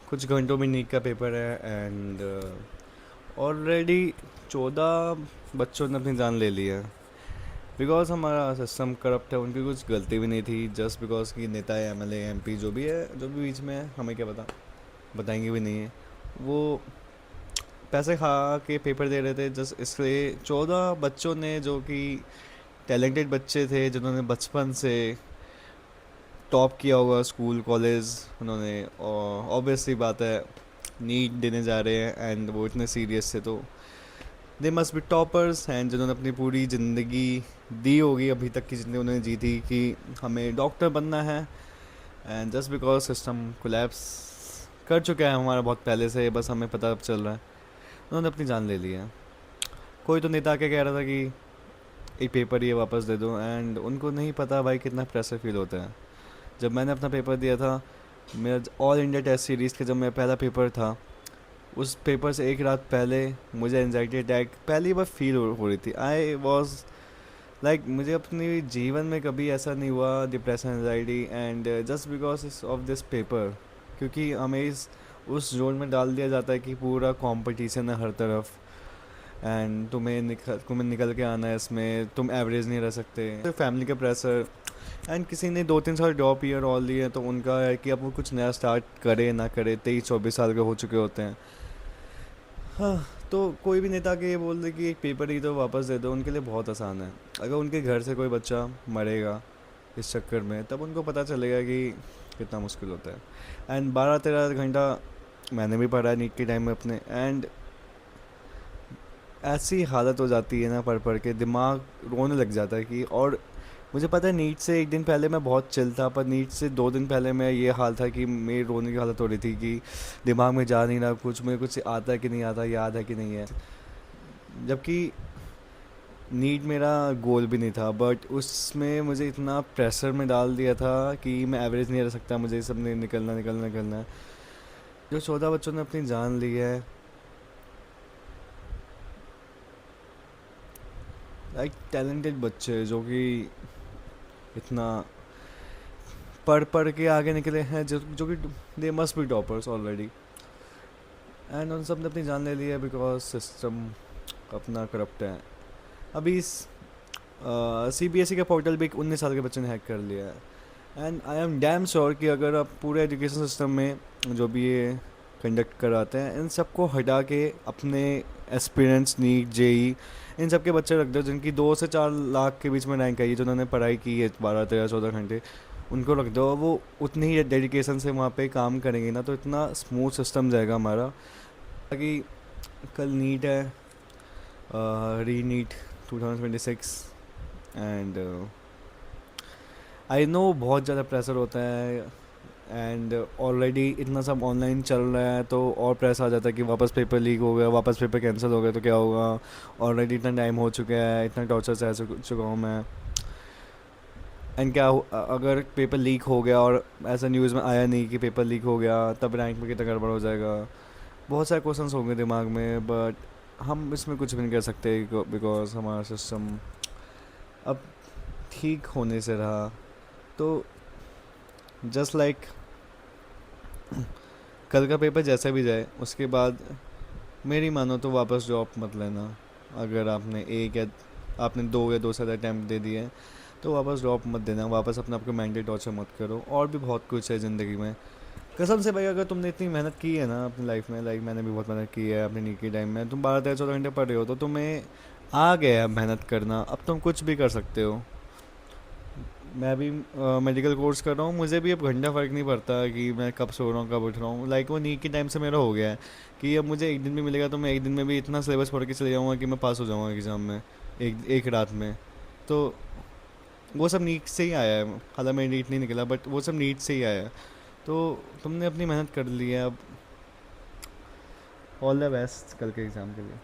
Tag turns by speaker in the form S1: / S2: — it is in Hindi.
S1: कुछ घंटों में नीट का पेपर है एंड ऑलरेडी 14 बच्चों ने अपनी जान ले ली है। बिकॉज हमारा सिस्टम करप्ट है, उनकी कुछ गलती भी नहीं थी, जस्ट बिकॉज कि नेता है, एमएलए, एमपी जो भी है, जो भी बीच में है, हमें क्या पता, बताएंगे भी नहीं है। वो पैसे खा के पेपर दे रहे थे, जस्ट इसलिए 14 बच्चों ने, जो कि टैलेंटेड बच्चे थे, जिन्होंने बचपन से टॉप किया होगा स्कूल कॉलेज, उन्होंने, ऑब्वियसली बात है, नीट देने जा रहे हैं एंड वो इतने सीरियस थे, तो they must be toppers. And जिन्होंने अपनी पूरी ज़िंदगी दी होगी, अभी तक की ज़िंदगी उन्होंने जी थी कि हमें डॉक्टर बनना है, and just because system collapse कर चुका है हमारा बहुत पहले से, बस हमें पता अब चल रहा है, उन्होंने अपनी जान ले ली है। कोई तो नेता के कह रहा था कि एक पेपर ये वापस दे दो, एंड उनको नहीं पता भाई कितना प्रेशर फील होता है। जब मैंने अपना पेपर दिया था, मेरा ऑल इंडिया टेस्ट सीरीज़ का जब मेरा पहला पेपर था, उस पेपर से एक रात पहले मुझे एनजाइटी अटैक पहली बार फील हो रही थी। आई वॉज लाइक, मुझे अपने जीवन में कभी ऐसा नहीं हुआ, depression, anxiety, and just because of this paper. क्योंकि हमें इस उस जोन में डाल दिया जाता है कि पूरा कंपटीशन है हर तरफ, एंड तुम्हें निकल के आना है इसमें, तुम एवरेज नहीं रह सकते, तो फैमिली का प्रेशर, एंड किसी ने 2-3 साल ड्रॉप ईयर और लिए, तो उनका है कि अब वो कुछ नया स्टार्ट करे ना करे, 23-24 साल के हो चुके होते हैं। हाँ, तो कोई भी नेता के ये बोल दे कि एक पेपर ही तो वापस दे दो, उनके लिए बहुत आसान है। अगर उनके घर से कोई बच्चा मरेगा इस चक्कर में, तब उनको पता चलेगा कि कितना मुश्किल होता है। एंड 12-13 घंटा मैंने भी पढ़ा है नीट के टाइम में अपने, एंड ऐसी हालत हो जाती है ना, पढ़ पढ़ के दिमाग रोने लग जाता है कि, और मुझे पता है नीट से एक दिन पहले मैं बहुत चिल था, पर नीट से 2 दिन पहले मैं ये हाल था कि मेरी रोने की हालत हो रही थी कि दिमाग में जा नहीं रहा कुछ, मुझे कुछ आता है कि नहीं आता, याद है कि नहीं है। जबकि नीट मेरा गोल भी नहीं था, बट उसमें मुझे इतना प्रेशर में डाल दिया था कि मैं एवरेज नहीं रह सकता, मुझे सब ने निकलना निकलना निकलना है। जो 14 बच्चों ने अपनी जान ली है, लाइक टैलेंटेड बच्चे जो कि इतना पढ़ पढ़ के आगे निकले हैं, जो कि they must be toppers already, and उन सब ने अपनी जान ले ली है बिकॉज सिस्टम अपना करप्ट है। अभी CBSE का पोर्टल भी 19 साल के बच्चे ने हैक कर लिया है, and I am damn sure कि अगर आप पूरे एजुकेशन सिस्टम में जो भी ये कंडक्ट कराते हैं, इन सबको हटा के अपने एस्पिरेंट्स, नीट, जेई, इन सब के बच्चे रख दो जिनकी 2 से 4 लाख के बीच में रैंक आई है, जिन्होंने पढ़ाई की है 12-13-14 घंटे, उनको रख दो, वो उतनी ही डेडिकेशन से वहाँ पे काम करेंगे ना, तो इतना स्मूथ सिस्टम जाएगा हमारा। ताकि कल नीट है, री नीट 2026, एंड आई नो बहुत ज़्यादा प्रेशर होता है, एंड ऑलरेडी इतना सब ऑनलाइन चल रहा है, तो और प्रेस आ जाता है कि वापस पेपर लीक हो गया, वापस पेपर कैंसिल हो गया तो क्या होगा। ऑलरेडी इतना टाइम हो चुका है, इतना टॉर्चर सह चुका हूँ मैं, एंड अगर पेपर लीक हो गया और ऐसा न्यूज़ में आया नहीं कि पेपर लीक हो गया, तब रैंक में कितना गड़बड़ हो जाएगा। बहुत सारे क्वेश्चंस होंगे दिमाग में, बट हम इसमें कुछ भी नहीं कर सकते बिकॉज हमारा सिस्टम अब ठीक होने से रहा। तो जस्ट लाइक कल का पेपर जैसा भी जाए, उसके बाद मेरी मानो तो वापस जॉब मत लेना। अगर आपने 2 या 2 से ज़्यादा अटैम्प्ट दे दिए, तो वापस ड्रॉप मत देना, वापस अपने आपको मेंटली टॉर्चर मत करो। और भी बहुत कुछ है ज़िंदगी में, कसम से भाई, अगर तुमने इतनी मेहनत की है ना अपनी लाइफ में, लाइक मैंने भी बहुत मेहनत की है अपने नीट के टाइम में, तुम 12-13-14 घंटे पढ़ रहे हो, तो तुम्हें आ गया है मेहनत करना, अब तुम कुछ भी कर सकते हो। मैं भी मेडिकल कोर्स कर रहा हूँ, मुझे भी अब घंटा फ़र्क नहीं पड़ता कि मैं कब सो रहा हूँ कब उठ रहा हूँ। लाइक वो नीट के टाइम से मेरा हो गया है कि अब मुझे एक दिन भी मिलेगा तो मैं एक दिन में भी इतना सिलेबस पढ़ के चले जाऊँगा कि मैं पास हो जाऊँगा एग्ज़ाम में, एक एक रात में। तो वो सब नीट से ही आया है, हालांकि मेरी नीट नहीं निकला, बट वो सब नीट से ही आया है। तो तुमने अपनी मेहनत कर ली है, अब ऑल द बेस्ट कल के एग्ज़ाम के लिए।